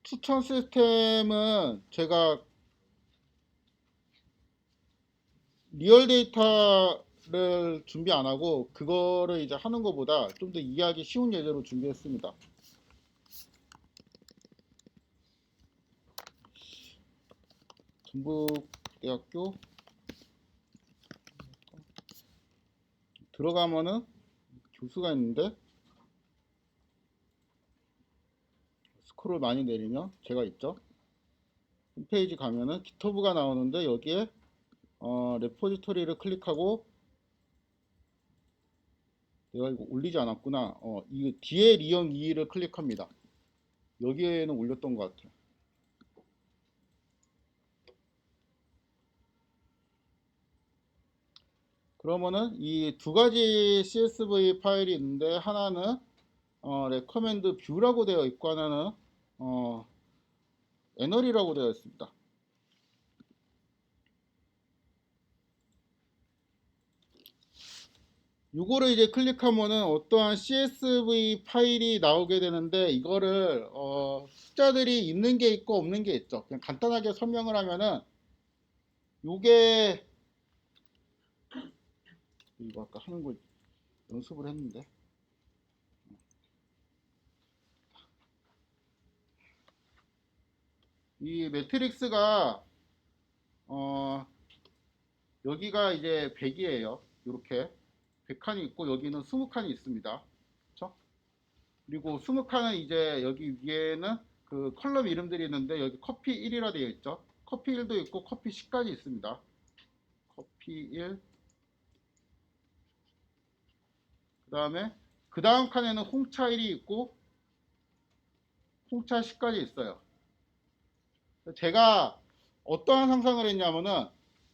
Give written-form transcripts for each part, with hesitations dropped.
추천 시스템은 제가 리얼 데이터를 준비 안 하고 그거를 이제 하는 것보다 좀 더 이해하기 쉬운 예제로 준비했습니다. 전북대학교 들어가면은 교수가 있는데 스크롤 많이 내리면 제가 있죠. 홈페이지 가면은 기터브가 나오는데 여기에 레포지토리를 클릭하고 내가 이거 올리지 않았구나. 이 뒤에 리형 2를 클릭합니다. 여기에는 올렸던 것 같아요. 그러면은 이 두 가지 CSV 파일이 있는데 하나는 recommend view라고 되어 있고 하나는 애널이라고 되어 있습니다. 요거를 이제 클릭하면은 어떠한 CSV 파일이 나오게 되는데 이거를 숫자들이 있는 게 있고 없는 게 있죠. 그냥 간단하게 설명을 하면은 요게 이거 아까 하는 거 연습을 했는데 이 매트릭스가 어 여기가 이제 100이에요. 이렇게 100칸이 있고 여기는 20칸이 있습니다. 그렇죠? 그리고 20칸은 이제 여기 위에는 그 컬럼 이름들이 있는데 여기 커피 1이라 되어 있죠. 커피 1도 있고 커피 10까지 있습니다. 커피 1. 그다음에 그 다음 칸에는 홍차 1이 있고 홍차 10까지 있어요. 제가 어떠한 상상을 했냐면은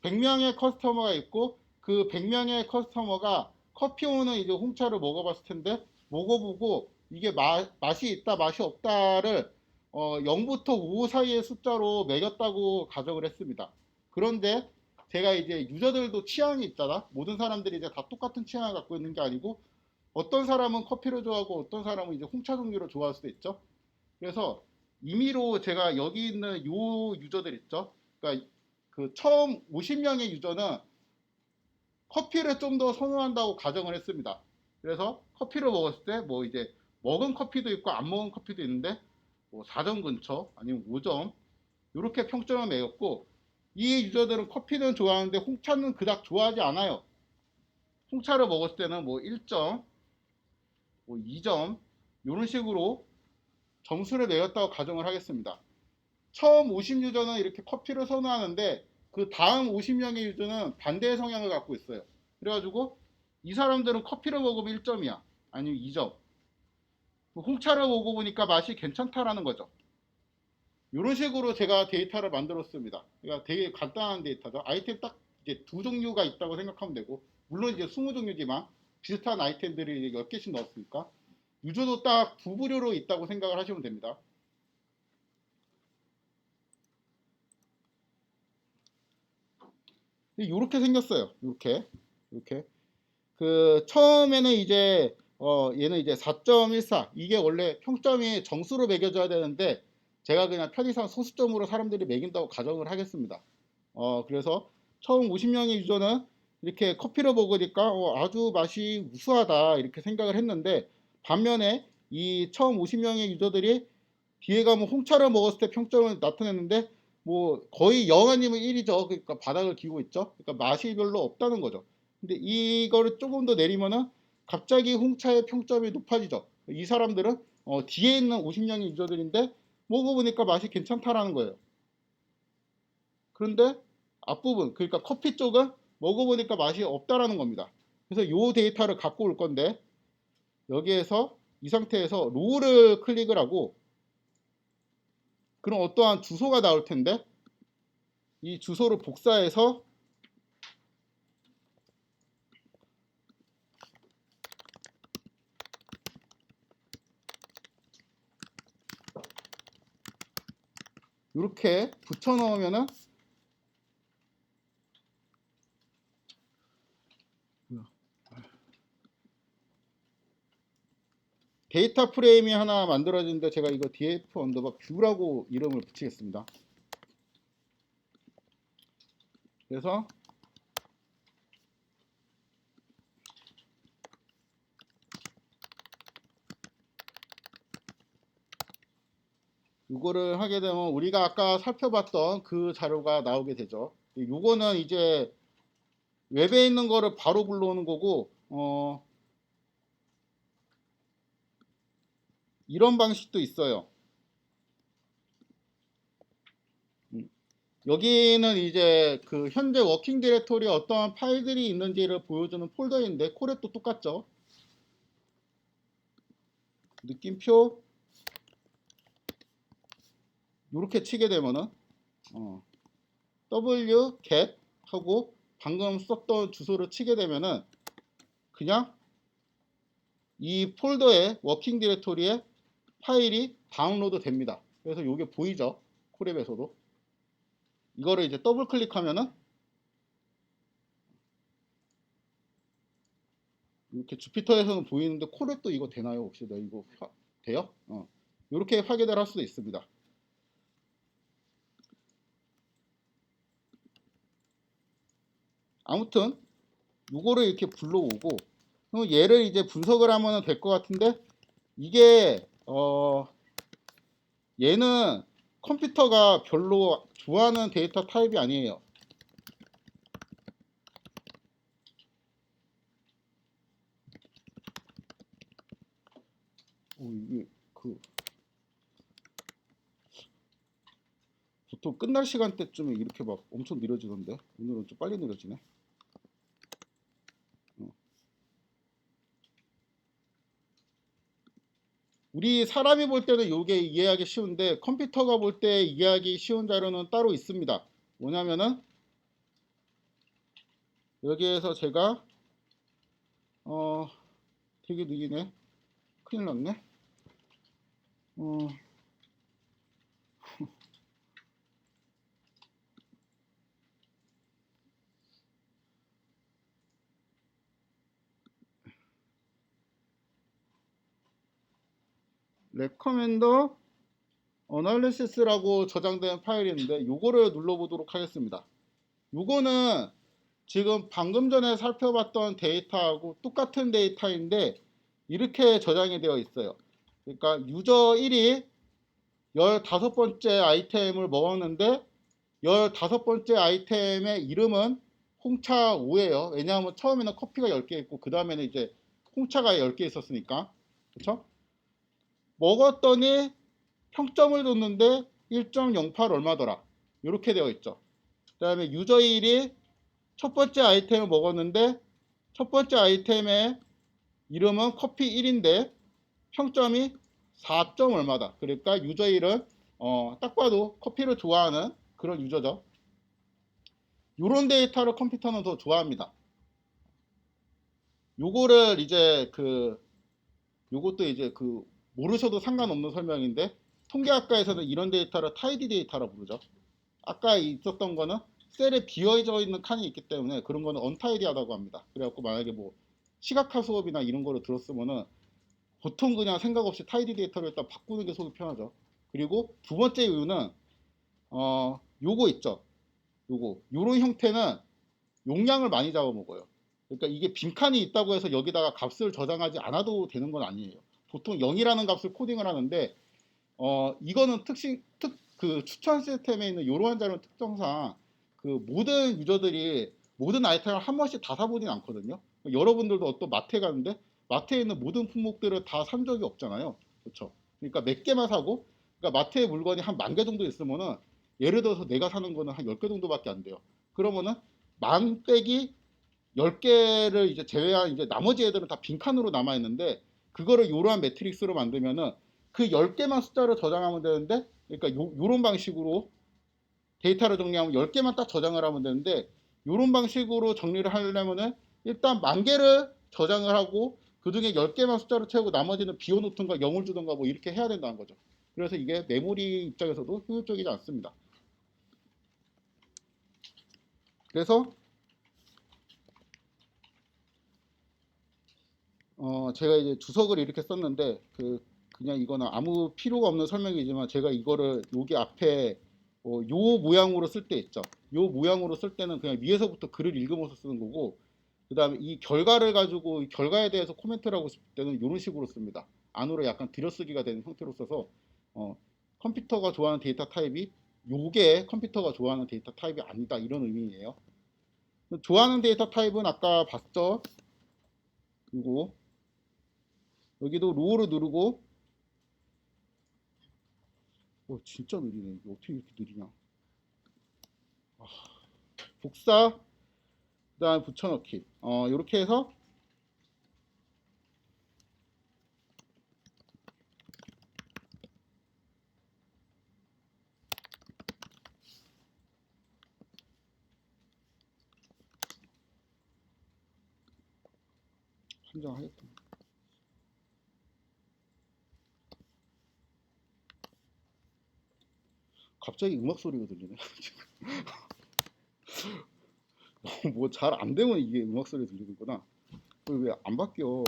100명의 커스터머가 있고 그 100명의 커스터머가 커피 오는 이제 홍차를 먹어봤을 텐데 먹어보고 이게 맛이 있다 맛이 없다를 0부터 5 사이의 숫자로 매겼다고 가정을 했습니다. 그런데 제가 이제 유저들도 취향이 있잖아. 모든 사람들이 이제 다 똑같은 취향을 갖고 있는 게 아니고 어떤 사람은 커피를 좋아하고 어떤 사람은 이제 홍차 종류를 좋아할 수도 있죠. 그래서 임의로 제가 여기 있는 요 유저들 있죠. 그러니까 그 처음 50명의 유저는 커피를 좀 더 선호한다고 가정을 했습니다. 그래서 커피를 먹었을 때 뭐 이제 먹은 커피도 있고 안 먹은 커피도 있는데 뭐 4점 근처 아니면 5점 이렇게 평점을 매겼고 이 유저들은 커피는 좋아하는데 홍차는 그닥 좋아하지 않아요. 홍차를 먹었을 때는 뭐 1점, 뭐 2점 이런 식으로 점수를 매겼다고 가정을 하겠습니다. 처음 50 유저는 이렇게 커피를 선호하는데 그 다음 50명의 유저는 반대의 성향을 갖고 있어요. 그래가지고 이 사람들은 커피를 먹으면 1점이야. 아니면 2점. 홍차를 먹어보니까 맛이 괜찮다라는 거죠. 이런 식으로 제가 데이터를 만들었습니다. 그러니까 되게 간단한 데이터죠. 아이템 딱 이제 두 종류가 있다고 생각하면 되고, 물론 이제 20종류지만 비슷한 아이템들이 10개씩 넣었으니까 유저도 딱 두 부류로 있다고 생각을 하시면 됩니다. 이렇게 생겼어요. 이렇게 그 처음에는 이제 얘는 이제 4.14 이게 원래 평점이 정수로 매겨져야 되는데 제가 그냥 편의상 소수점으로 사람들이 매긴다고 가정을 하겠습니다. 그래서 처음 50명의 유저는 이렇게 커피를 먹으니까 아주 맛이 우수하다 이렇게 생각을 했는데 반면에 이 처음 50명의 유저들이 뒤에 가면 홍차를 먹었을 때 평점을 나타냈는데 뭐 거의 0 아니면 1이죠. 그러니까 바닥을 기고 있죠. 그러니까 맛이 별로 없다는 거죠. 근데 이거를 조금 더 내리면은 갑자기 홍차의 평점이 높아지죠. 이 사람들은 뒤에 있는 50명의 유저들인데 먹어보니까 맛이 괜찮다라는 거예요. 그런데 앞부분 그러니까 커피 쪽은 먹어보니까 맛이 없다라는 겁니다. 그래서 이 데이터를 갖고 올 건데 여기에서 이 상태에서 롤을 클릭을 하고 그럼 어떠한 주소가 나올 텐데 이 주소를 복사해서 이렇게 붙여 넣으면은 데이터 프레임이 하나 만들어지는데 제가 이거 df 언더바 뷰라고 이름을 붙이겠습니다. 그래서 이거를 하게 되면 우리가 아까 살펴봤던 그 자료가 나오게 되죠. 이거는 이제 웹에 있는 거를 바로 불러오는 거고, 이런 방식도 있어요. 여기는 이제 그 현재 워킹 디렉토리에 어떠한 파일들이 있는지를 보여주는 폴더인데 콜앱도 똑같죠. 느낌표 이렇게 치게 되면은 w get 하고 방금 썼던 주소를 치게 되면은 그냥 이 폴더의 워킹 디렉토리에 파일이 다운로드 됩니다. 그래서 이게 보이죠? 콜앱에서도. 이거를 이제 더블 클릭하면은 이렇게 주피터에서는 보이는데 콜앱도 이거 되나요? 혹시 이거 돼요? 이렇게 확인을 할 수도 있습니다. 아무튼 이거를 이렇게 불러오고 얘를 이제 분석을 하면 될 것 같은데 이게 얘는 컴퓨터가 별로 좋아하는 데이터 타입이 아니에요. 이게 보통 끝날 시간대쯤에 이렇게 막 엄청 느려지던데 오늘은 좀 빨리 느려지네. 우리 사람이 볼 때는 이게 이해하기 쉬운데 컴퓨터가 볼 때 이해하기 쉬운 자료는 따로 있습니다. 뭐냐면은 여기에서 제가 되게 느리네. 큰일 났네. 레커멘더 어널리시스라고 저장된 파일인데 요거를 눌러보도록 하겠습니다. 요거는 지금 방금 전에 살펴봤던 데이터하고 똑같은 데이터인데 이렇게 저장이 되어 있어요. 그러니까 유저 1이 15번째 아이템을 먹었는데 15번째 아이템의 이름은 홍차 5예요. 왜냐하면 처음에는 커피가 10개 있고 그 다음에는 이제 홍차가 10개 있었으니까. 그렇죠? 먹었더니 평점을 줬는데 1.08 얼마더라. 이렇게 되어 있죠. 그 다음에 유저 1이 첫 번째 아이템을 먹었는데 첫 번째 아이템의 이름은 커피 1인데 평점이 4점 얼마다. 그러니까 유저 1은 딱 봐도 커피를 좋아하는 그런 유저죠. 이런 데이터를 컴퓨터는 더 좋아합니다. 요거를 이제 요것도 이제 모르셔도 상관없는 설명인데 통계학과에서는 이런 데이터를 타이디 데이터라고 부르죠. 아까 있었던 거는 셀에 비어져 있는 칸이 있기 때문에 그런 거는 언타이디하다고 합니다. 그래갖고 만약에 뭐 시각화 수업이나 이런 거를 들었으면은 보통 그냥 생각 없이 타이디 데이터를 일단 바꾸는 게 속이 편하죠. 그리고 두 번째 이유는 요거 있죠. 요런 형태는 용량을 많이 잡아먹어요. 그러니까 이게 빈칸이 있다고 해서 여기다가 값을 저장하지 않아도 되는 건 아니에요. 보통 0이라는 값을 코딩을 하는데 이거는 그 추천 시스템에 있는 이러한 자료는 특성상 그 모든 유저들이 모든 아이템을 한 번씩 다 사보진 않거든요. 여러분들도 어떤 마트에 가는데 마트에 있는 모든 품목들을 다 산 적이 없잖아요. 그렇죠? 그러니까 몇 개만 사고 그러니까 마트에 물건이 한 10,000개 정도 있으면은 예를 들어서 내가 사는 거는 한 10개 정도밖에 안 돼요. 그러면은 만 빼기 10개를 이제 제외한 이제 나머지 애들은 다 빈칸으로 남아 있는데 그거를 이러한 매트릭스로 만들면은 그 10개만 숫자를 저장하면 되는데 그러니까 요런 방식으로 데이터를 정리하면 10개만 딱 저장을 하면 되는데 요런 방식으로 정리를 하려면은 일단 10,000개를 저장을 하고 그 중에 10개만 숫자로 채우고 나머지는 비워놓든가 0을 주든가 뭐 이렇게 해야 된다는 거죠. 그래서 이게 메모리 입장에서도 효율적이지 않습니다. 그래서 제가 이제 주석을 이렇게 썼는데 그냥 이거는 아무 필요가 없는 설명이지만 제가 이거를 여기 앞에 요 모양으로 쓸 때 있죠. 요 모양으로 쓸 때는 그냥 위에서부터 글을 읽으면서 쓰는 거고 그 다음에 이 결과를 가지고 이 결과에 대해서 코멘트를 하고 싶을 때는 이런 식으로 씁니다. 안으로 약간 들여쓰기가 되는 형태로 써서 어, 컴퓨터가 좋아하는 데이터 타입이 요게 컴퓨터가 좋아하는 데이터 타입이 아니다 이런 의미예요. 좋아하는 데이터 타입은 아까 봤죠? 그리고 여기도 로우를 누르고 진짜 느리네. 이게 어떻게 이렇게 느리냐. 복사 그 다음에 붙여넣기 이렇게 해서 선정하겠다. 갑자기 음악 소리가 들리네. 뭐 잘 안 되면 이게 음악 소리 들리는구나. 왜 안 바뀌어?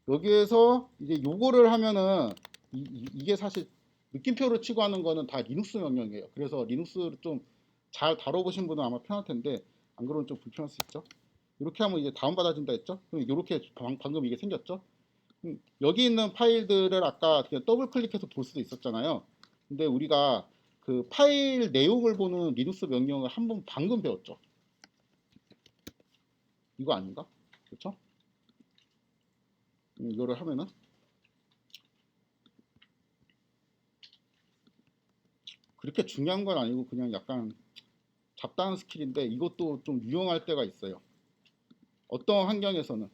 여기에서 이제 요거를 하면은 이게 사실 느낌표를 치고 하는 거는 다 리눅스 명령이에요. 그래서 리눅스를 좀 잘 다뤄보신 분은 아마 편할 텐데 안 그러면 좀 불편할 수 있죠. 이렇게 하면 이제 다운받아진다 했죠. 그럼 이렇게 방금 이게 생겼죠. 여기 있는 파일들을 아까 그냥 더블 클릭해서 볼 수도 있었잖아요. 근데 우리가 그 파일 내용을 보는 리눅스 명령을 한번 방금 배웠죠. 이거 아닌가? 그렇죠? 이거를 하면은 그렇게 중요한 건 아니고 그냥 약간 잡다한 스킬인데 이것도 좀 유용할 때가 있어요. 어떤 환경에서는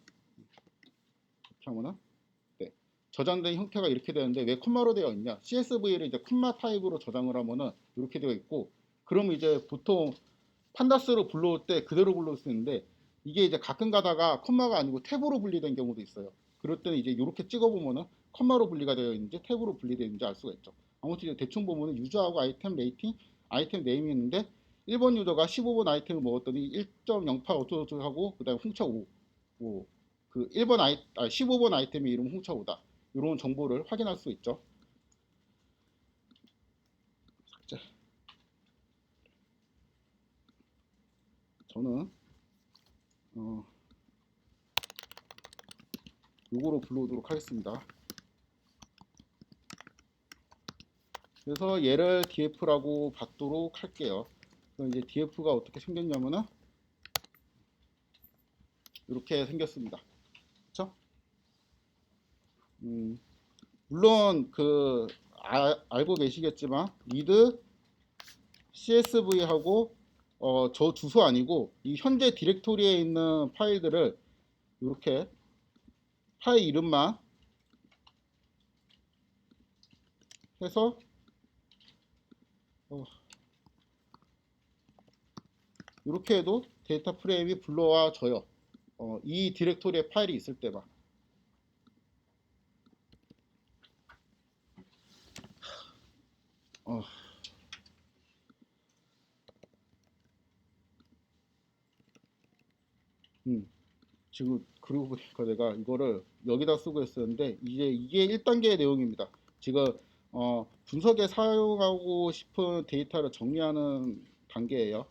이렇게 하면은 네. 저장된 형태가 이렇게 되는데 왜 콤마로 되어 있냐? CSV를 이제 콤마 타입으로 저장을 하면은 이렇게 되어 있고 그러면 이제 보통 판다스로 불러올 때 그대로 불러올 수 있는데 이게 이제 가끔 가다가 콤마가 아니고 탭으로 분리된 경우도 있어요. 그럴 때는 이제 이렇게 찍어보면은 콤마로 분리가 되어 있는지 탭으로 분리되어 있는지 알 수가 있죠. 아무튼 이제 대충 보면은 유저하고 아이템 레이팅, 아이템 네임이 있는데 1번 유저가 15번 아이템을 먹었더니 1.08 어쩌고저쩌고 하고 그 다음에 훔쳐 5. 그 1번 15번 아이템의 이름 훔쳐 5다. 이런 정보를 확인할 수 있죠. 자, 저는 어, 요거로 불러오도록 하겠습니다. 그래서 얘를 df라고 받도록 할게요. 그럼 이제 df가 어떻게 생겼냐면은 이렇게 생겼습니다. 그렇죠? 물론 알고 계시겠지만 read csv하고 저 주소 아니고 이 현재 디렉토리에 있는 파일들을 이렇게 파일 이름만 해서 이렇게 해도 데이터 프레임이 불러와져요. 이 디렉토리에 파일이 있을 때만. 어, 지금 그러고 보니까 내가 이거를 여기다 쓰고 있었는데 이제 이게 1단계의 내용입니다. 지금 분석에 사용하고 싶은 데이터를 정리하는 단계예요.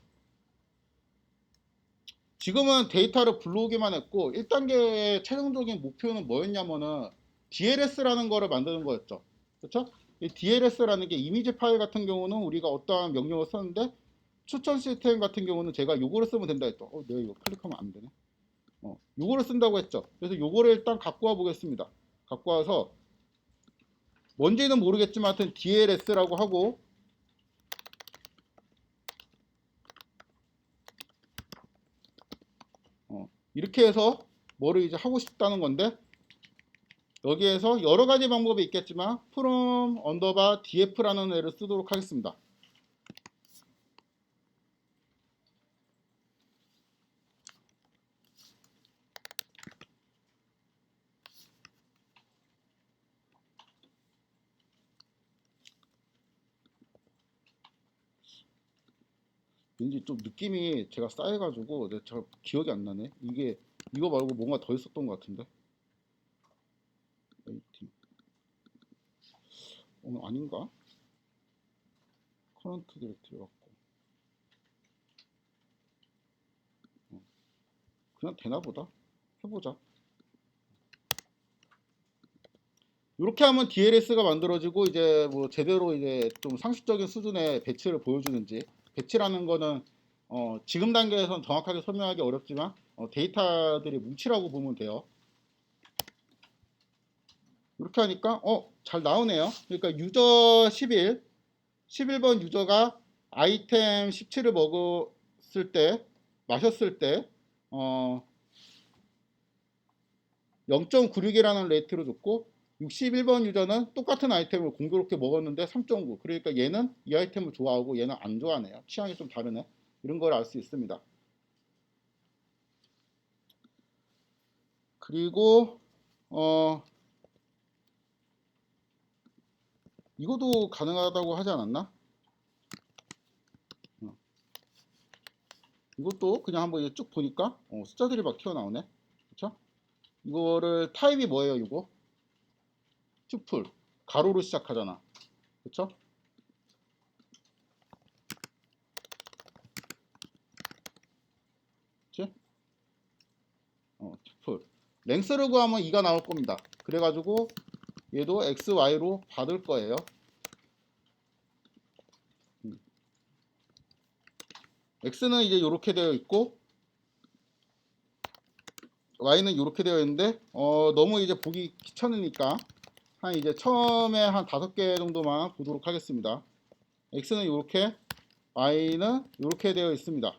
지금은 데이터를 불러오기만 했고 1단계의 최종적인 목표는 뭐였냐면은 DLS라는 거를 만드는 거였죠. 그렇죠? 이 DLS라는 게 이미지 파일 같은 경우는 우리가 어떠한 명령을 썼는데 추천 시스템 같은 경우는 제가 요거를 쓰면 된다 했죠. 내가 이거 클릭하면 안 되네. 요거를 쓴다고 했죠. 그래서 요거를 일단 갖고 와 보겠습니다. 갖고 와서 뭔지는 모르겠지만 하여튼 DLS라고 하고 이렇게 해서 뭐를 이제 하고 싶다는 건데 여기에서 여러 가지 방법이 있겠지만 from underbar df라는 애를 쓰도록 하겠습니다. 왠지 좀 느낌이 제가 쌓여가지고 잘 기억이 안 나네. 이게 이거 말고 뭔가 더 있었던 것 같은데. 에이팀. 아닌가? 커런트 디렉토리 같고. 그냥 되나 보다. 해보자. 이렇게 하면 DLS가 만들어지고 이제 뭐 제대로 이제 좀 상식적인 수준의 배치를 보여주는지. 배치라는 거는 지금 단계에서는 정확하게 설명하기 어렵지만 데이터들이 뭉치라고 보면 돼요. 이렇게 하니까 잘 나오네요. 그러니까 유저 11번 유저가 아이템 17을 먹었을 때, 마셨을 때 0.96이라는 레이트로 줬고, 61번 유저는 똑같은 아이템을 공교롭게 먹었는데 3.9. 그러니까 얘는 이 아이템을 좋아하고 얘는 안 좋아하네요. 취향이 좀 다르네. 이런 걸 알 수 있습니다. 그리고 이것도 가능하다고 하지 않았나? 이것도 그냥 한번 이제 쭉 보니까 숫자들이 막 튀어나오네. 그쵸? 이거를 타입이 뭐예요, 이거? 튜플. 가로로 시작하잖아. 그쵸? 그치? 튜플. 랭스를 구하면 2가 나올 겁니다. 그래가지고 얘도 x, y로 받을 거예요. x는 이제 이렇게 되어 있고 y는 이렇게 되어 있는데 너무 이제 보기 귀찮으니까 한 이제 처음에 한 5개 정도만 보도록 하겠습니다. x는 이렇게, y는 이렇게 되어 있습니다.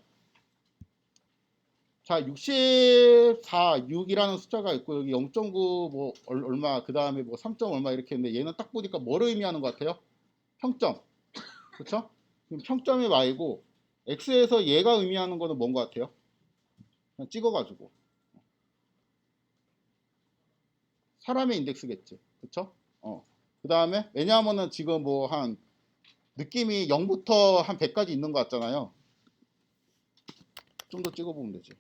자, 64, 6이라는 숫자가 있고 여기 0.9 뭐 얼마, 그 다음에 뭐 3. 얼마 이렇게 있는데 얘는 딱 보니까 뭐를 의미하는 것 같아요? 평점. 그렇죠? 그럼 평점이 y고 x에서 얘가 의미하는 거는 뭔 것 같아요? 그냥 찍어가지고 사람의 인덱스겠지. 그쵸? 그 다음에 왜냐하면은 지금 뭐 한 느낌이 0부터 한 100까지 있는 것 같잖아요. 좀 더 찍어보면 되지.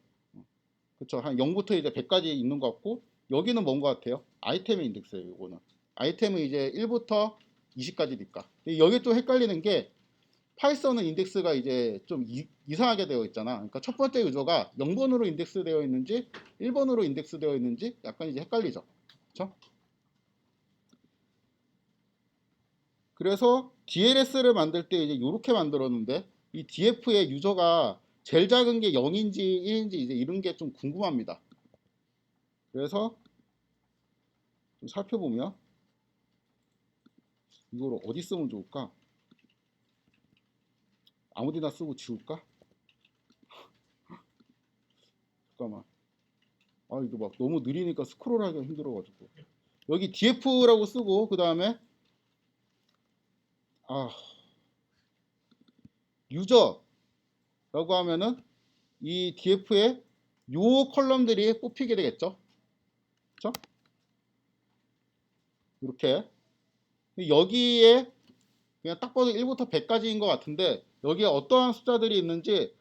그쵸? 한 0부터 이제 100까지 있는 것 같고 여기는 뭔 것 같아요? 아이템의 인덱스예요. 이거는 아이템은 이제 1부터 20까지니까. 여기 또 헷갈리는 게 파이썬은 인덱스가 이제 좀 이상하게 되어 있잖아. 그러니까 첫 번째 유저가 0번으로 인덱스 되어 있는지 1번으로 인덱스 되어 있는지 약간 이제 헷갈리죠. 그쵸? 그래서 DLS를 만들 때 이제 이렇게 만들었는데 이 DF의 유저가 제일 작은 게 0인지 1인지 이제 이런 게 좀 궁금합니다. 그래서 좀 살펴보면 이걸 어디 쓰면 좋을까? 아무데나 쓰고 지울까? 잠깐만. 이거 막 너무 느리니까 스크롤하기가 힘들어가지고 여기 DF라고 쓰고 그 다음에 아 유저라고 하면은 이 DF에 요 컬럼들이 뽑히게 되겠죠. 그렇죠? 이렇게 여기에 그냥 딱 봐도 1부터 100까지인 것 같은데 여기에 어떠한 숫자들이 있는지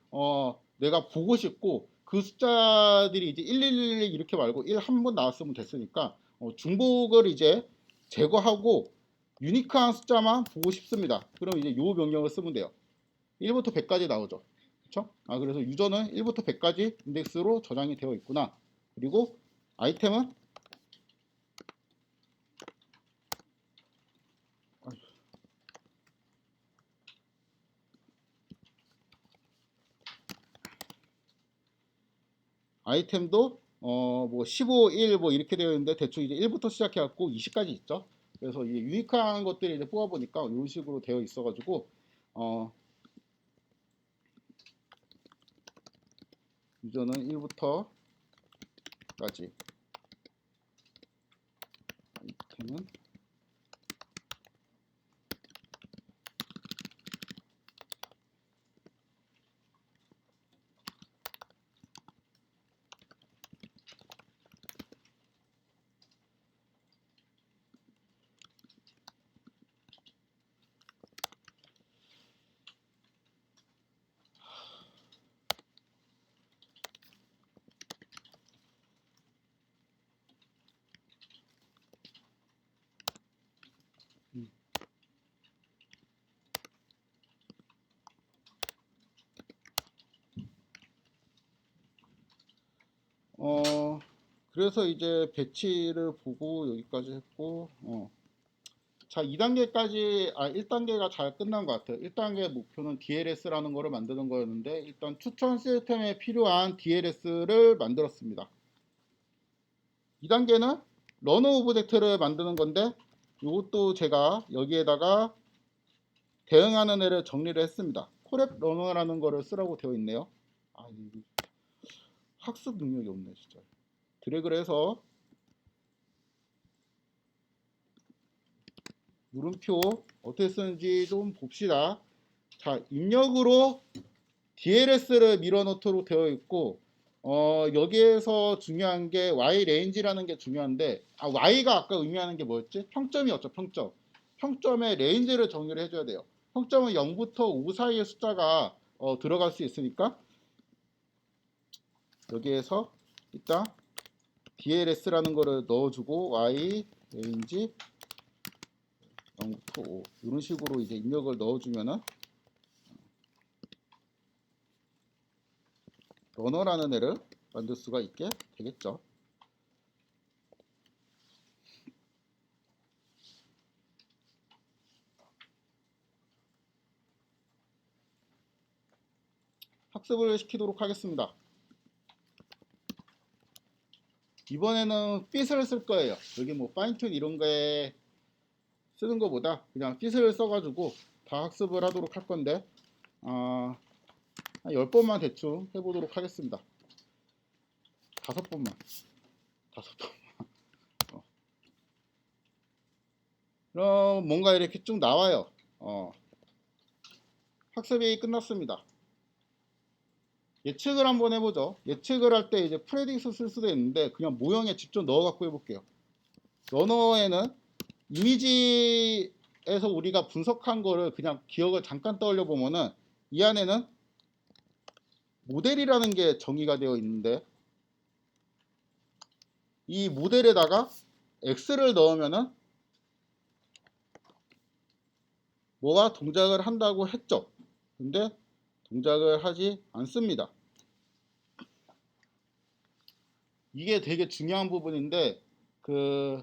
내가 보고 싶고 그 숫자들이 이제 1111 이렇게 말고 1 한 번 나왔으면 됐으니까 중복을 이제 제거하고 유니크한 숫자만 보고 싶습니다. 그럼 이제 요 명령을 쓰면 돼요. 1부터 100까지 나오죠. 그렇죠? 그래서 유저는 1부터 100까지 인덱스로 저장이 되어 있구나. 그리고 아이템은 아이템도 뭐 15, 1 뭐 이렇게 되어 있는데 대충 이제 1부터 시작해 갖고 20까지 있죠. 그래서 이제 유니크한 것들이 이제 뽑아 보니까 이런 식으로 되어 있어 가지고 유저는 1부터까지 아이템은 그래서 이제 배치를 보고 여기까지 했고, 자, 2단계까지, 1단계가 잘 끝난 것 같아요. 1단계 목표는 DLS라는 거를 만드는 거였는데, 일단 추천 시스템에 필요한 DLS를 만들었습니다. 2단계는 러너 오브젝트를 만드는 건데, 이것도 제가 여기에다가 대응하는 애를 정리를 했습니다. 코랩 러너라는 거를 쓰라고 되어 있네요. 학습 능력이 없네, 진짜. 드래그를 해서 물음표 어떻게 쓰는지 좀 봅시다. 자, 입력으로 DLS를 밀어넣도록 되어 있고, 여기에서 중요한 게 Y 레인지라는 게 중요한데, Y가 아까 의미하는 게 뭐였지? 평점이었죠, 평점. 평점의 레인지를 정의를 해줘야 돼요. 평점은 0부터 5 사이의 숫자가 들어갈 수 있으니까, 여기에서 일단 DLS라는 거를 넣어주고, Y 레인지 0부터 5 이런 식으로 이제 입력을 넣어주면은 러너라는 애를 만들 수가 있게 되겠죠. 학습을 시키도록 하겠습니다. 이번에는 fit을 쓸 거예요. 여기 뭐 파인튠 이런 거에 쓰는 것보다 그냥 fit을 써가지고 다 학습을 하도록 할 건데, 한 10번만 대충 해보도록 하겠습니다. 5번만. 5번. 그럼 뭔가 이렇게 쭉 나와요. 학습이 끝났습니다. 예측을 한번 해보죠. 예측을 할 때 이제 프레딕스 쓸 수도 있는데 그냥 모형에 직접 넣어갖고 해볼게요. 러너에는 이미지에서 우리가 분석한 거를 그냥 기억을 잠깐 떠올려 보면은 이 안에는 모델이라는 게 정의가 되어 있는데, 이 모델에다가 x를 넣으면은 뭐가 동작을 한다고 했죠. 근데 동작을 하지 않습니다. 이게 되게 중요한 부분인데, 그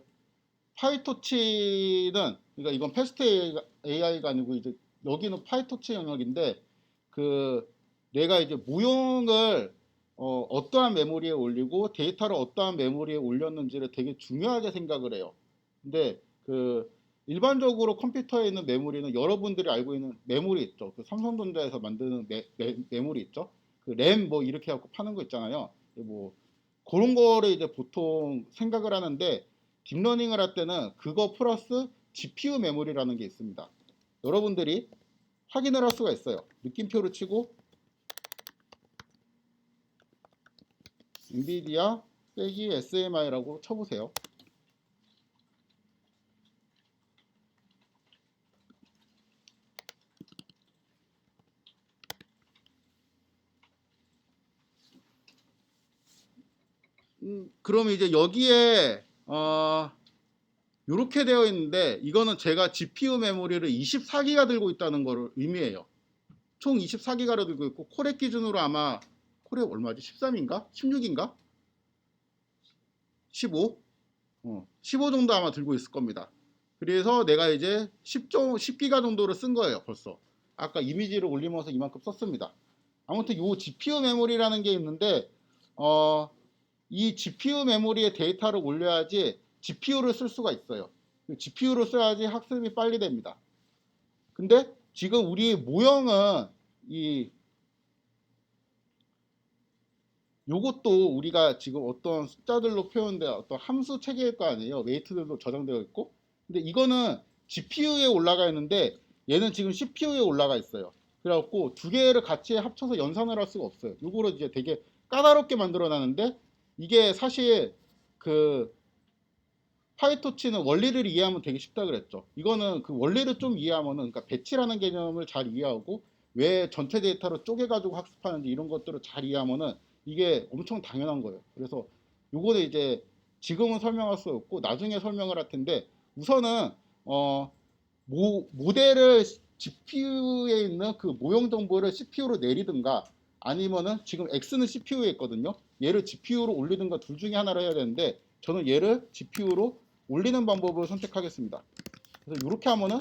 파이토치는, 그러니까 이건 패스트 AI가 아니고 이제 여기는 파이토치 영역인데, 그 내가 이제 모형을 어떠한 메모리에 올리고 데이터를 어떠한 메모리에 올렸는지를 되게 중요하게 생각을 해요. 근데 그 일반적으로 컴퓨터에 있는 메모리는 여러분들이 알고 있는 메모리 있죠. 그 삼성전자에서 만드는 메모리 있죠. 그 램 뭐 이렇게 갖고 파는 거 있잖아요. 뭐 그런 거를 이제 보통 생각을 하는데, 딥러닝을 할 때는 그거 플러스 GPU 메모리라는 게 있습니다. 여러분들이 확인을 할 수가 있어요. 느낌표를 치고 엔비디아 빼기 SMI라고 쳐보세요. 그럼 이제 여기에 이렇게 되어 있는데, 이거는 제가 GPU 메모리를 24기가 들고 있다는 걸 의미해요. 총 24기가를 들고 있고, 코렉 기준으로 아마 코렉 얼마지? 13인가? 16인가? 15? 15 정도 아마 들고 있을 겁니다. 그래서 내가 이제 10기가 정도를 쓴 거예요, 벌써. 아까 이미지를 올리면서 이만큼 썼습니다. 아무튼 이 GPU 메모리라는 게 있는데, 이 GPU 메모리에 데이터를 올려야지 GPU를 쓸 수가 있어요. GPU를 써야지 학습이 빨리 됩니다. 근데 지금 우리 모형은 요것도 우리가 지금 어떤 숫자들로 표현된 어떤 함수 체계일 거 아니에요. 웨이트들도 저장되어 있고. 근데 이거는 GPU에 올라가 있는데 얘는 지금 CPU에 올라가 있어요. 그래갖고 두 개를 같이 합쳐서 연산을 할 수가 없어요. 요거를 이제 되게 까다롭게 만들어 놨는데, 이게 사실 그 파이토치는 원리를 이해하면 되게 쉽다 그랬죠. 이거는 그 원리를 좀 이해하면은, 그러니까 배치라는 개념을 잘 이해하고 왜 전체 데이터를 쪼개가지고 학습하는지 이런 것들을 잘 이해하면은 이게 엄청 당연한 거예요. 그래서 요거는 이제 지금은 설명할 수 없고 나중에 설명을 할 텐데, 우선은 모델을 GPU에 있는 그 모형 정보를 CPU로 내리든가, 아니면은 지금 X는 CPU에 있거든요. 얘를 GPU로 올리든가 둘 중에 하나를 해야 되는데 저는 얘를 GPU로 올리는 방법을 선택하겠습니다. 그래서 이렇게 하면은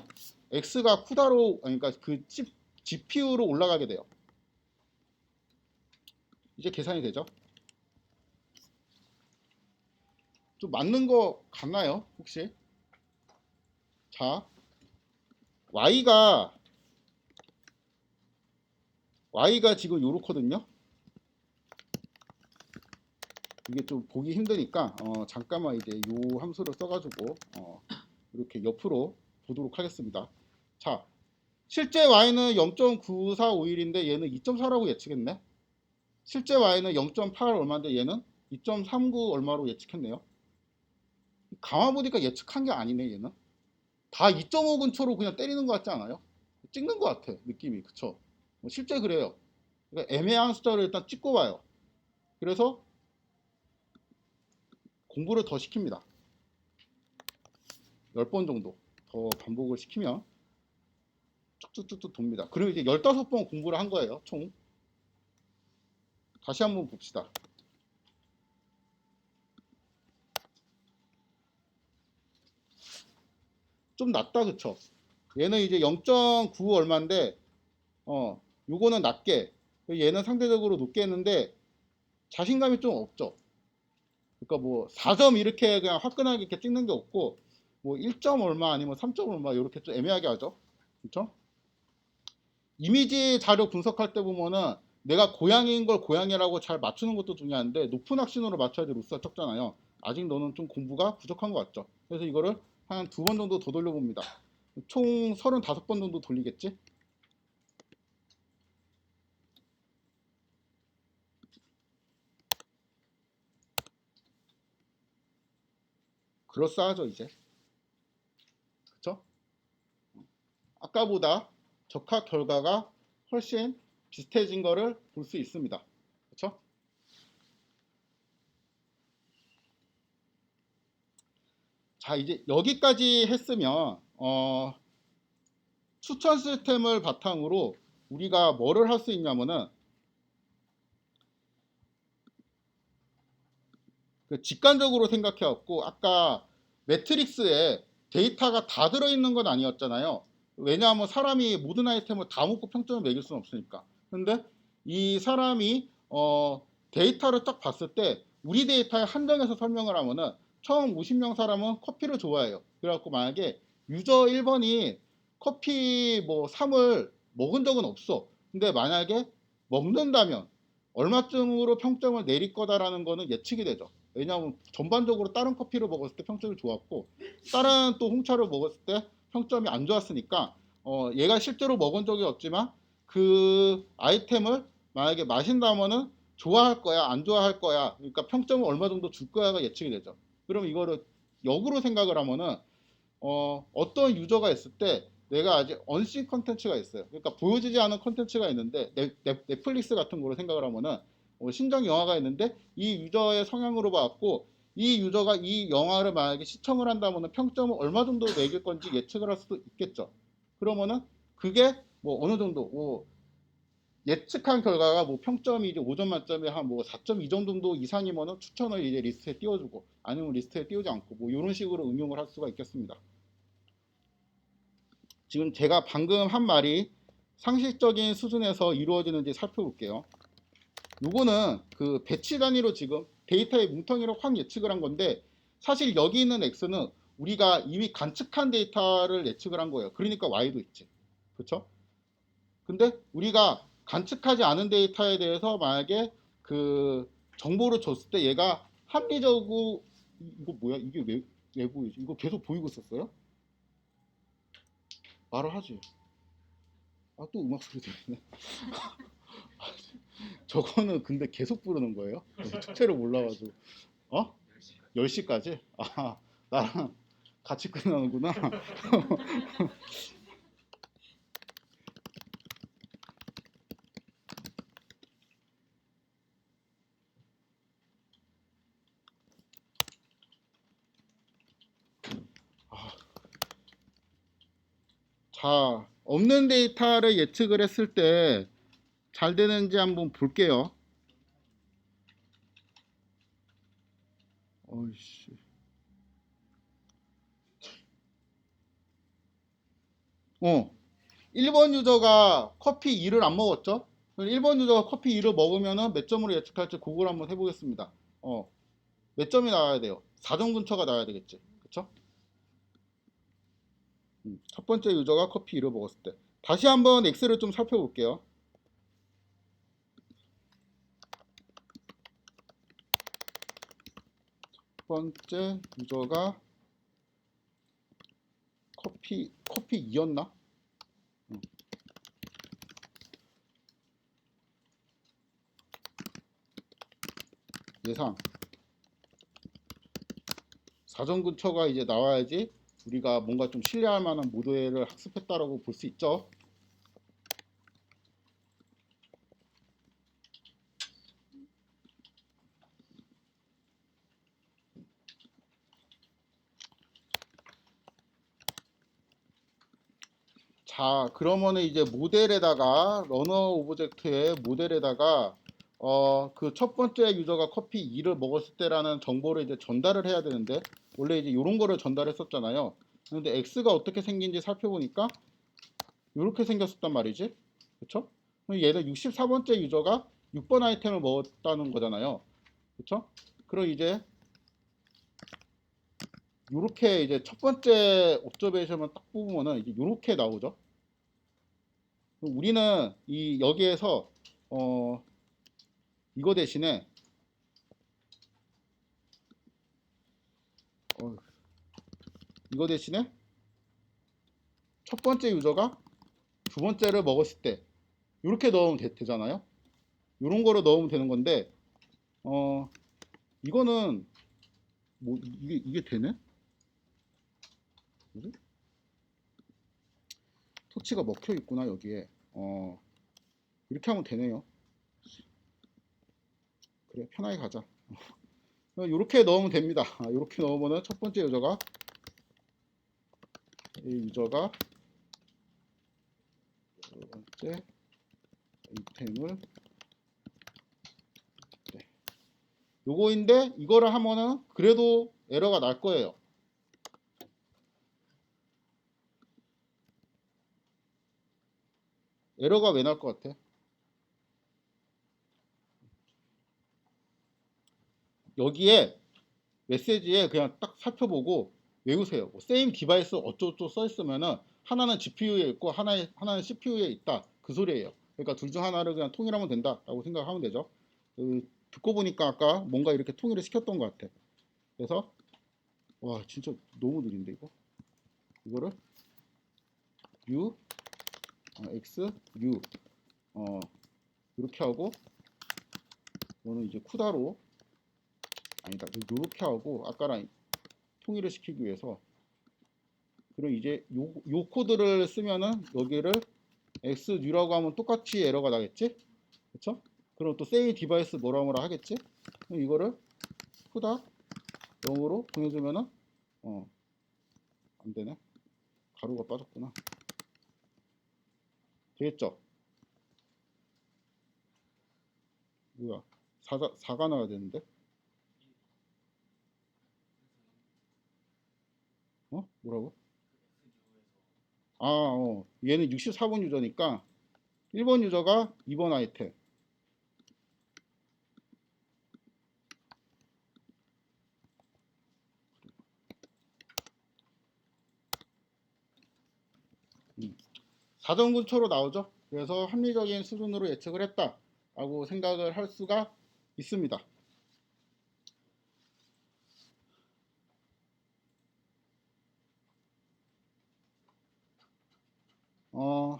X가 쿠다로 그러니까 그 GPU로 올라가게 돼요. 이제 계산이 되죠? 좀 맞는 거 같나요? 혹시? 자, Y가 지금 요렇거든요. 이게 좀 보기 힘드니까 잠깐만 이제 요 함수를 써가지고 이렇게 옆으로 보도록 하겠습니다. 자, 실제 Y는 0.9451인데 얘는 2.4라고 예측했네. 실제 Y는 0.8 얼마인데 얘는 2.39 얼마로 예측했네요. 가만 보니까 예측한 게 아니네 얘는. 다 2.5 근처로 그냥 때리는 것 같지 않아요? 찍는 것 같아 느낌이. 그쵸? 실제 그래요. 그러니까 애매한 숫자를 일단 찍고 봐요. 그래서 공부를 더 시킵니다. 10번 정도 더 반복을 시키면 쭉쭉쭉쭉 돕니다. 그리고 이제 15번 공부를 한 거예요 총. 다시 한번 봅시다. 좀 낮다 그쵸? 얘는 이제 0.9 얼마인데 요거는 낮게, 얘는 상대적으로 높게 했는데 자신감이 좀 없죠. 그러니까 뭐 4점 이렇게 그냥 화끈하게 이렇게 찍는 게 없고 뭐 1점 얼마 아니면 3점 얼마 이렇게 좀 애매하게 하죠. 그렇죠? 이미지 자료 분석할 때 보면은 내가 고양이인 걸 고양이라고 잘 맞추는 것도 중요한데 높은 확신으로 맞춰야지 루스가 적잖아요. 아직 너는 좀 공부가 부족한 것 같죠. 그래서 이거를 한 2번 정도 더 돌려봅니다. 총 35번 정도 돌리겠지? 그럴싸하죠 이제. 그쵸? 아까보다 적합 결과가 훨씬 비슷해진 거를 볼 수 있습니다. 그쵸? 자, 이제 여기까지 했으면 추천 시스템을 바탕으로 우리가 뭐를 할 수 있냐면은 그 직관적으로 생각해 왔고 아까 매트릭스에 데이터가 다 들어있는 건 아니었잖아요. 왜냐하면 사람이 모든 아이템을 다 먹고 평점을 매길 수는 없으니까. 근데 이 사람이 데이터를 딱 봤을 때 우리 데이터에 한정해서 설명을 하면은 처음 50명 사람은 커피를 좋아해요. 그래갖고 만약에 유저 1번이 커피 뭐 3을 먹은 적은 없어. 근데 만약에 먹는다면 얼마쯤으로 평점을 내릴 거다라는 거는 예측이 되죠. 왜냐하면 전반적으로 다른 커피를 먹었을 때 평점이 좋았고 다른 또 홍차를 먹었을 때 평점이 안 좋았으니까 얘가 실제로 먹은 적이 없지만 그 아이템을 만약에 마신다면은 좋아할 거야 안 좋아할 거야, 그러니까 평점을 얼마 정도 줄 거야가 예측이 되죠. 그럼 이거를 역으로 생각을 하면은 어떤 유저가 있을 때 내가 아직 언씬 컨텐츠가 있어요. 그러니까 보여지지 않은 컨텐츠가 있는데 넷플릭스 같은 거로 생각을 하면은 신작 영화가 있는데 이 유저의 성향으로 봐갖고 이 유저가 이 영화를 만약에 시청을 한다면 평점을 얼마 정도 매길 건지 예측을 할 수도 있겠죠. 그러면은 그게 뭐 어느 정도 뭐 예측한 결과가 뭐 평점이 이제 5점 만점에 한 뭐 4.2 정도 이상이면은 추천을 이제 리스트에 띄워주고 아니면 리스트에 띄우지 않고 뭐 이런 식으로 응용을 할 수가 있겠습니다. 지금 제가 방금 한 말이 상식적인 수준에서 이루어지는지 살펴볼게요. 요거는 그 배치 단위로 지금 데이터의 뭉텅이를 확 예측을 한 건데 사실 여기 있는 X는 우리가 이미 관측한 데이터를 예측을 한 거예요. 그러니까 Y도 있지. 그렇죠? 근데 우리가 관측하지 않은 데이터에 대해서 만약에 그 정보를 줬을 때 얘가 합리적으로 이거 뭐야? 이게 왜 보이지? 이거 계속 보이고 있었어요? 말을 하지. 아, 또 음악 소리 들리네. 저거는 근데 계속 부르는 거예요? 축제를 몰라가지고. 어? 10시까지? 아, 나랑 같이 끝나는구나. 자, 없는 데이터를 예측을 했을 때 잘 되는지 한번 볼게요. 어이씨. 1번 유저가 커피 2를 안 먹었죠? 1번 유저가 커피 2를 먹으면은 몇 점으로 예측할지 그걸 한번 해보겠습니다. 몇 점이 나와야 돼요? 4점 근처가 나와야 되겠지. 그쵸? 첫 번째 유저가 커피 2를 먹었을 때. 다시 한번 X를 좀 살펴볼게요. 첫 번째 유저가 커피 2였나? 예상 4점 근처가 이제 나와야지 우리가 뭔가 좀 신뢰할 만한 모델을 학습했다라고 볼 수 있죠. 자, 그러면은 이제 모델에다가 러너 오브젝트의 모델에다가 그 첫 번째 유저가 커피 2를 먹었을 때라는 정보를 이제 전달을 해야 되는데 원래 이제 이런 거를 전달했었잖아요. 그런데 X가 어떻게 생긴지 살펴보니까 이렇게 생겼었단 말이지. 그쵸? 그럼 얘는 64번째 유저가 6번 아이템을 먹었다는 거잖아요. 그쵸? 그럼 이제 이렇게 이제 첫 번째 옵저베이션만 딱 뽑으면은 이제 이렇게 나오죠. 우리는 이 여기에서 어 이거 대신에 어, 이거 대신에 첫 번째 유저가 두 번째를 먹었을 때 이렇게 넣으면 되잖아요. 이런 거로 넣으면 되는 건데 이거는 뭐 이게 되네? 뭐지? 토치가 먹혀 있구나 여기에. 이렇게 하면 되네요. 그래 편하게 가자. 이렇게 넣으면 됩니다. 이렇게 넣으면은 첫 번째 유저가 이 유저가 두 번째 아이템을 네. 요거인데 이거를 하면은 그래도 에러가 날 거예요. 에러가 왜 날 것 같아? 여기에 메시지에 그냥 딱 살펴보고 외우세요. 뭐 same device 어쩌고저쩌고 써 있으면은 하나는 GPU에 있고 하나는 CPU에 있다. 그 소리예요. 그러니까 둘 중 하나를 그냥 통일하면 된다라고 생각하면 되죠. 듣고 보니까 아까 뭔가 이렇게 통일을 시켰던 것 같아. 그래서 와 진짜 너무 느린데 이거. 이거를 U X U 이렇게 하고 이거는 이제 쿠다로 아니다 이렇게 하고 아까랑 통일을 시키기 위해서 그럼 이제 요 코드를 쓰면은 여기를 XNew라고 하면 똑같이 에러가 나겠지? 그쵸? 그럼 또 say device 뭐라 하겠지? 그럼 이거를 후다 0으로 보내주면은 안되네. 가루가 빠졌구나. 되겠죠? 뭐야 4가 나와야 되는데 뭐라고? 얘는 64번 유저니까 1번 유저가 2번 아이템 음. 4점 근처로 나오죠. 그래서 합리적인 수준으로 예측을 했다라고 생각을 할 수가 있습니다. 어,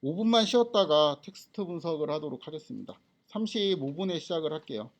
5분만 쉬었다가 텍스트 분석을 하도록 하겠습니다. 35분에 시작을 할게요.